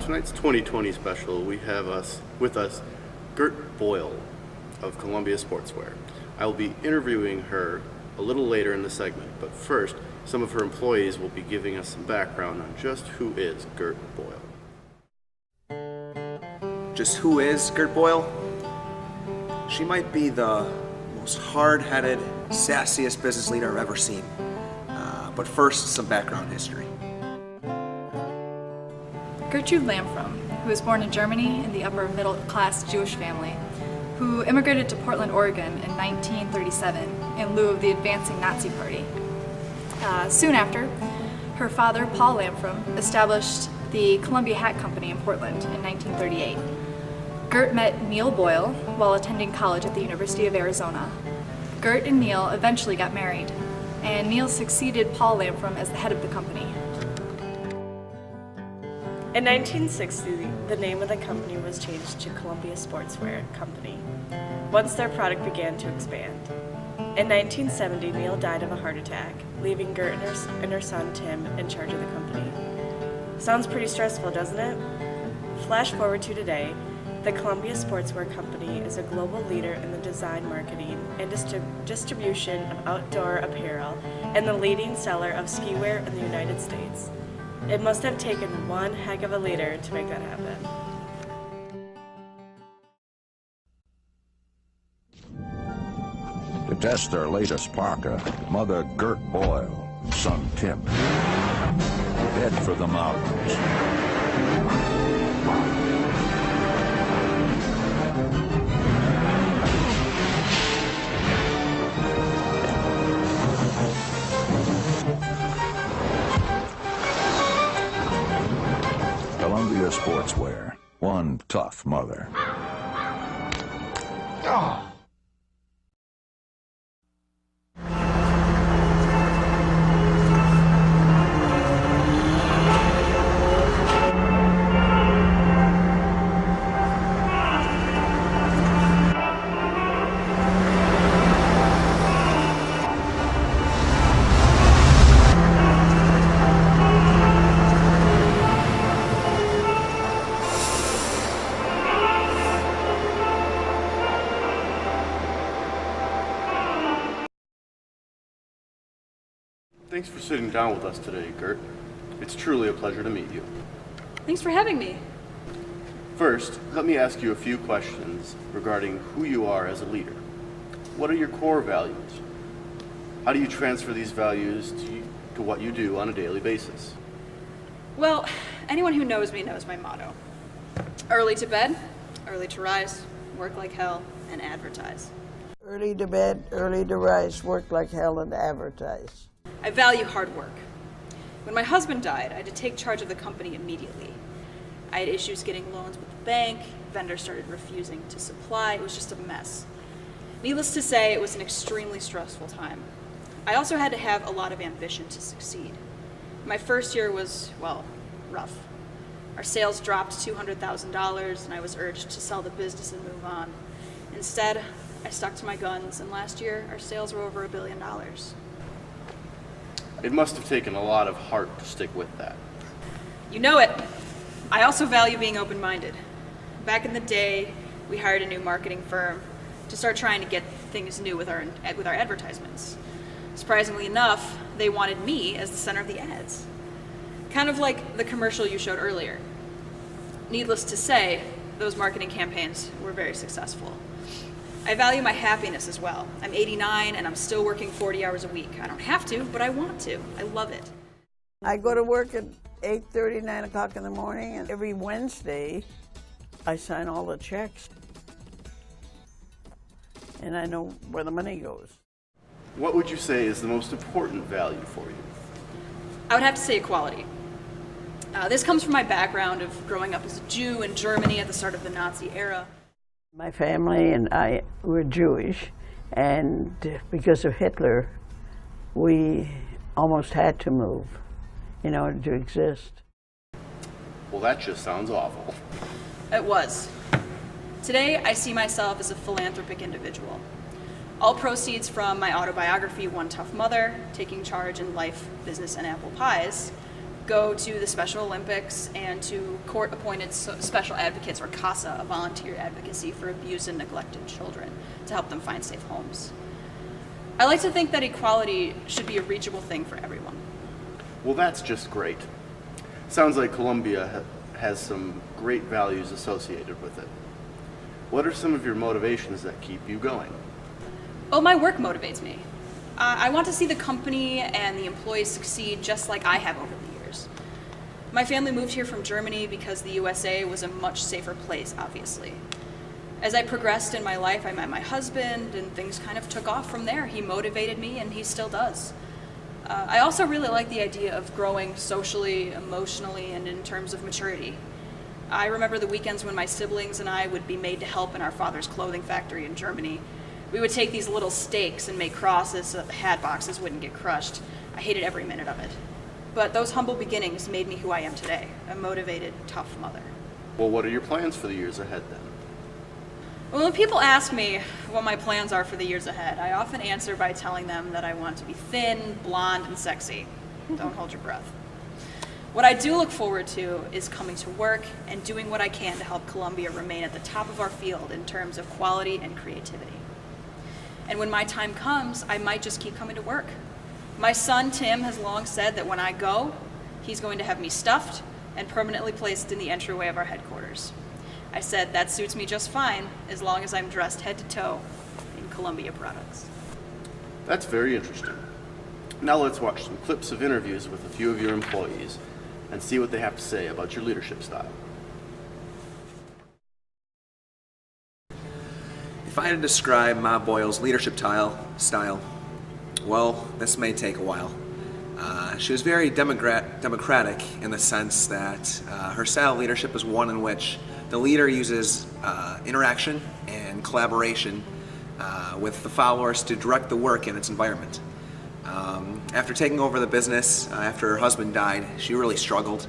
tonight's 2020 special, we have with us Gert Boyle of Columbia Sportswear. I will be interviewing her a little later in the segment, but first, some of her employees will be giving us some background on just who is Gert Boyle. Just who is Gert Boyle? She might be the most hard-headed, sassiest business leader I've ever seen. But first, some background history. Gertrude Lamfrom, who was born in Germany in the upper middle-class Jewish family, who immigrated to Portland, Oregon in 1937 in lieu of the advancing Nazi Party. Soon after, her father, Paul Lamfrom, established the Columbia Hat Company in Portland in 1938. Gert met Neil Boyle while attending college at the University of Arizona. Gert and Neil eventually got married, and Neil succeeded Paul Lamfrom as the head of the company. In 1960, the name of the company was changed to Columbia Sportswear Company, once their product began to expand. In 1970, Neil died of a heart attack, leaving Gert and her son Tim in charge of the company. Sounds pretty stressful, doesn't it? Flash forward to today, the Columbia Sportswear Company is a global leader in the design, marketing, and distribution of outdoor apparel and the leading seller of ski wear in the United States. It must have taken one heck of a leader to make that happen. To test their latest parka, mother Gert Boyle and son Tim head for the mountains. Columbia Sportswear, one tough mother. Oh. Thanks for sitting down with us today, Gert. It's truly a pleasure to meet you. Thanks for having me. First, let me ask you a few questions regarding who you are as a leader. What are your core values? How do you transfer these values to what you do on a daily basis? Well, anyone who knows me knows my motto. Early to bed, early to rise, work like hell, and advertise. Early to bed, early to rise, work like hell, and advertise. I value hard work. When my husband died, I had to take charge of the company immediately. I had issues getting loans with the bank, vendors started refusing to supply, it was just a mess. Needless to say, it was an extremely stressful time. I also had to have a lot of ambition to succeed. My first year was, well, rough. Our sales dropped $200,000 and I was urged to sell the business and move on. Instead, I stuck to my guns, and last year our sales were over $1 billion. It must have taken a lot of heart to stick with that. You know it. I also value being open-minded. Back in the day, we hired a new marketing firm to start trying to get things new with our advertisements. Surprisingly enough, they wanted me as the center of the ads. Kind of like the commercial you showed earlier. Needless to say, those marketing campaigns were very successful. I value my happiness as well. I'm 89 and I'm still working 40 hours a week. I don't have to, but I want to. I love it. I go to work at 8:30, 9 o'clock in the morning, and every Wednesday I sign all the checks. And I know where the money goes. What would you say is the most important value for you? I would have to say equality. This comes from my background of growing up as a Jew in Germany at the start of the Nazi era. My family and I were Jewish, and because of Hitler, we almost had to move in order to exist. Well, that just sounds awful. It was. Today, I see myself as a philanthropic individual. All proceeds from my autobiography, One Tough Mother, Taking Charge in Life, Business, and Apple Pies, go to the Special Olympics and to court-appointed special advocates, or CASA, a volunteer advocacy for abused and neglected children, to help them find safe homes. I like to think that equality should be a reachable thing for everyone. Well, that's just great. Sounds like Columbia has some great values associated with it. What are some of your motivations that keep you going? Oh, my work motivates me. I want to see the company and the employees succeed just like I have over the years. My family moved here from Germany because the USA was a much safer place, obviously. As I progressed in my life, I met my husband, and things kind of took off from there. He motivated me, and he still does. I also really like the idea of growing socially, emotionally, and in terms of maturity. I remember the weekends when my siblings and I would be made to help in our father's clothing factory in Germany. We would take these little stakes and make crosses so that the hat boxes wouldn't get crushed. I hated every minute of it. But those humble beginnings made me who I am today, a motivated, tough mother. Well, what are your plans for the years ahead then? Well, when people ask me what my plans are for the years ahead, I often answer by telling them that I want to be thin, blonde, and sexy. Don't hold your breath. What I do look forward to is coming to work and doing what I can to help Columbia remain at the top of our field in terms of quality and creativity. And when my time comes, I might just keep coming to work. My son, Tim, has long said that when I go, he's going to have me stuffed and permanently placed in the entryway of our headquarters. I said that suits me just fine as long as I'm dressed head to toe in Columbia products. That's very interesting. Now let's watch some clips of interviews with a few of your employees and see what they have to say about your leadership style. If I had to describe Ma Boyle's leadership style, well, this may take a while. She was very democratic in the sense that her style of leadership is one in which the leader uses interaction and collaboration with the followers to direct the work in its environment. After taking over the business, after her husband died, she really struggled.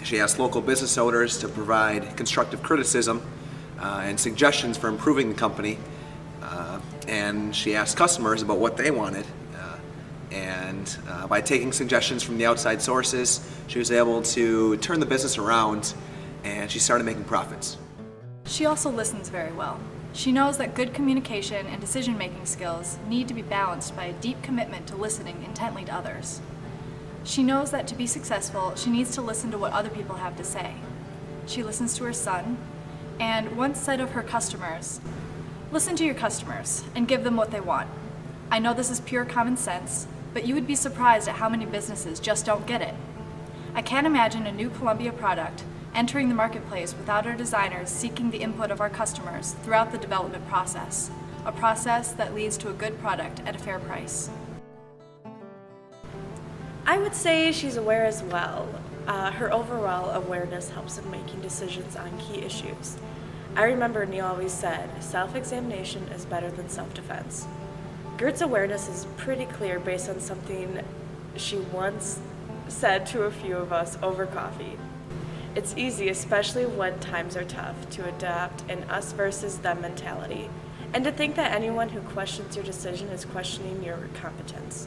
She asked local business owners to provide constructive criticism and suggestions for improving the company, and she asked customers about what they wanted. And by taking suggestions from the outside sources, she was able to turn the business around, and she started making profits. She also listens very well. She knows that good communication and decision-making skills need to be balanced by a deep commitment to listening intently to others. She knows that to be successful, she needs to listen to what other people have to say. She listens to her son, and once said of her customers, "Listen to your customers and give them what they want. I know this is pure common sense, but you would be surprised at how many businesses just don't get it. I can't imagine a new Columbia product entering the marketplace without our designers seeking the input of our customers throughout the development process, a process that leads to a good product at a fair price." I would say she's aware as well. Her overall awareness helps in making decisions on key issues. I remember Neil always said, self-examination is better than self-defense. Gert's awareness is pretty clear based on something she once said to a few of us over coffee. It's easy, especially when times are tough, to adapt an us versus them mentality, and to think that anyone who questions your decision is questioning your competence.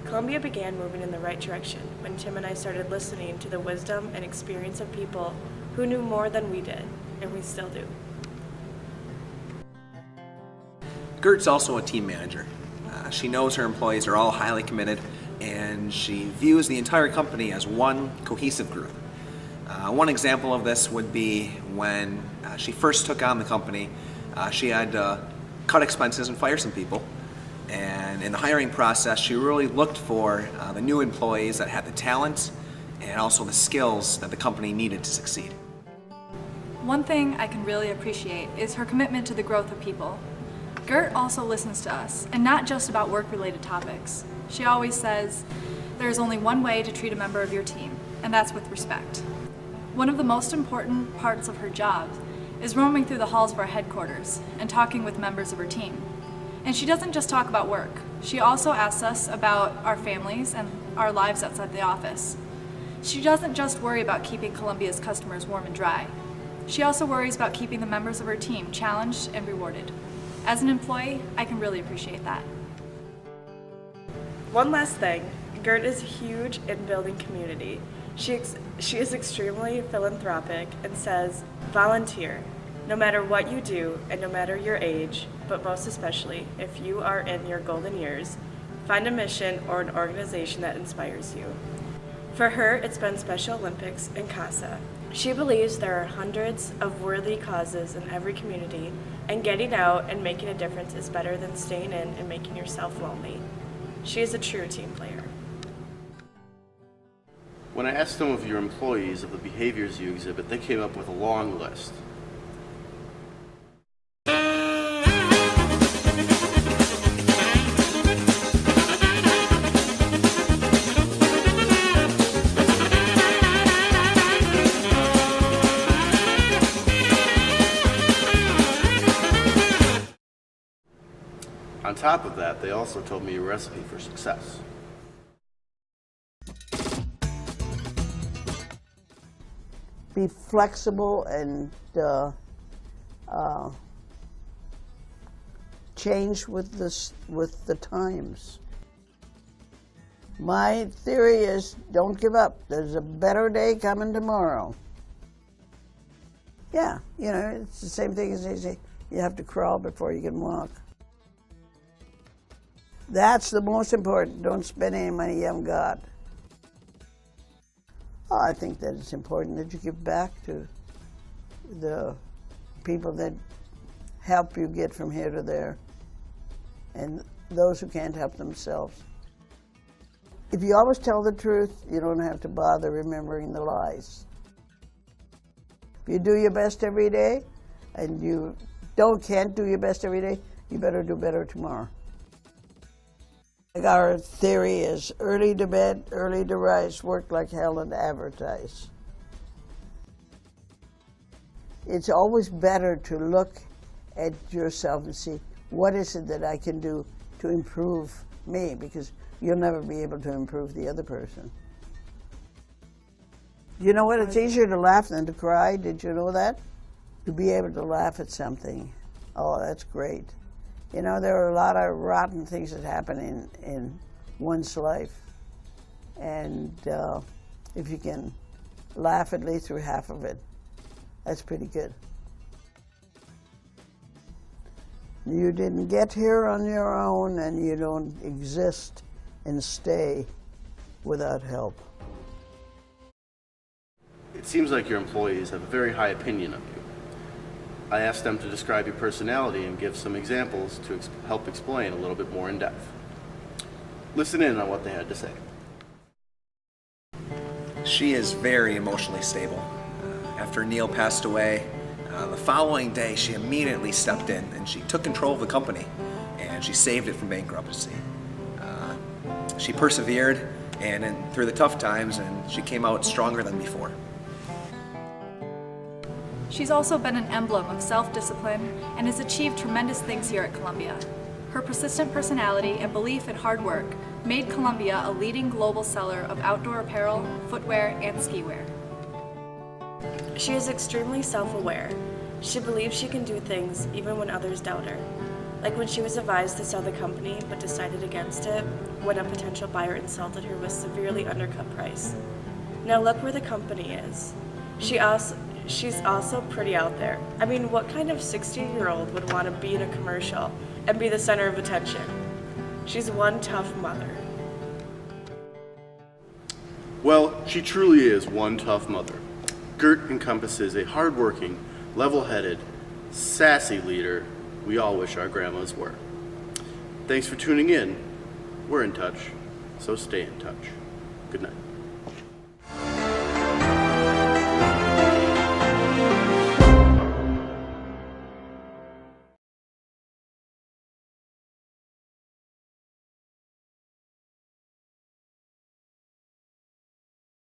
Columbia began moving in the right direction when Tim and I started listening to the wisdom and experience of people who knew more than we did, and we still do. Gert's also a team manager. She knows her employees are all highly committed, and she views the entire company as one cohesive group. One example of this would be when she first took on the company, she had to cut expenses and fire some people. And in the hiring process, she really looked for the new employees that had the talent and also the skills that the company needed to succeed. One thing I can really appreciate is her commitment to the growth of people. Gert also listens to us, and not just about work-related topics. She always says, "There is only one way to treat a member of your team, and that's with respect." One of the most important parts of her job is roaming through the halls of our headquarters and talking with members of her team. And she doesn't just talk about work. She also asks us about our families and our lives outside the office. She doesn't just worry about keeping Columbia's customers warm and dry. She also worries about keeping the members of her team challenged and rewarded. As an employee, I can really appreciate that. One last thing, Gert is huge in building community. She is extremely philanthropic and says, volunteer, no matter what you do and no matter your age, but most especially if you are in your golden years, find a mission or an organization that inspires you. For her, it's been Special Olympics and CASA. She believes there are hundreds of worthy causes in every community, and getting out and making a difference is better than staying in and making yourself lonely. She is a true team player. When I asked some of your employees of the behaviors you exhibit, they came up with a long list. On top of that, they also told me a recipe for success. Be flexible and change with the times. My theory is don't give up. There's a better day coming tomorrow. Yeah, you know, it's the same thing as they say, you have to crawl before you can walk. That's the most important. Don't spend any money you haven't got. Oh, I think that it's important that you give back to the people that help you get from here to there, and those who can't help themselves. If you always tell the truth, you don't have to bother remembering the lies. If you do your best every day, and you can't do your best every day, you better do better tomorrow. Our theory is early to bed, early to rise, work like hell and advertise. It's always better to look at yourself and see, what is it that I can do to improve me? Because you'll never be able to improve the other person. You know what? It's easier to laugh than to cry. Did you know that? To be able to laugh at something, oh, that's great. You know, there are a lot of rotten things that happen in one's life. And if you can laugh at least through half of it, that's pretty good. You didn't get here on your own, and you don't exist and stay without help. It seems like your employees have a very high opinion of you. I asked them to describe your personality and give some examples to help explain a little bit more in depth. Listen in on what they had to say. She is very emotionally stable. After Neil passed away, the following day she immediately stepped in and she took control of the company and she saved it from bankruptcy. She persevered and through the tough times, and she came out stronger than before. She's also been an emblem of self-discipline and has achieved tremendous things here at Columbia. Her persistent personality and belief in hard work made Columbia a leading global seller of outdoor apparel, footwear, and ski wear. She is extremely self-aware. She believes she can do things even when others doubt her. Like when she was advised to sell the company but decided against it when a potential buyer insulted her with severely undercut price. Now look where the company is. She's also pretty out there. I mean, what kind of 60-year-old would want to be in a commercial and be the center of attention? She's one tough mother. Well, she truly is one tough mother. Gert encompasses a hardworking, level-headed, sassy leader we all wish our grandmas were. Thanks for tuning in. We're in touch, so stay in touch. Good night.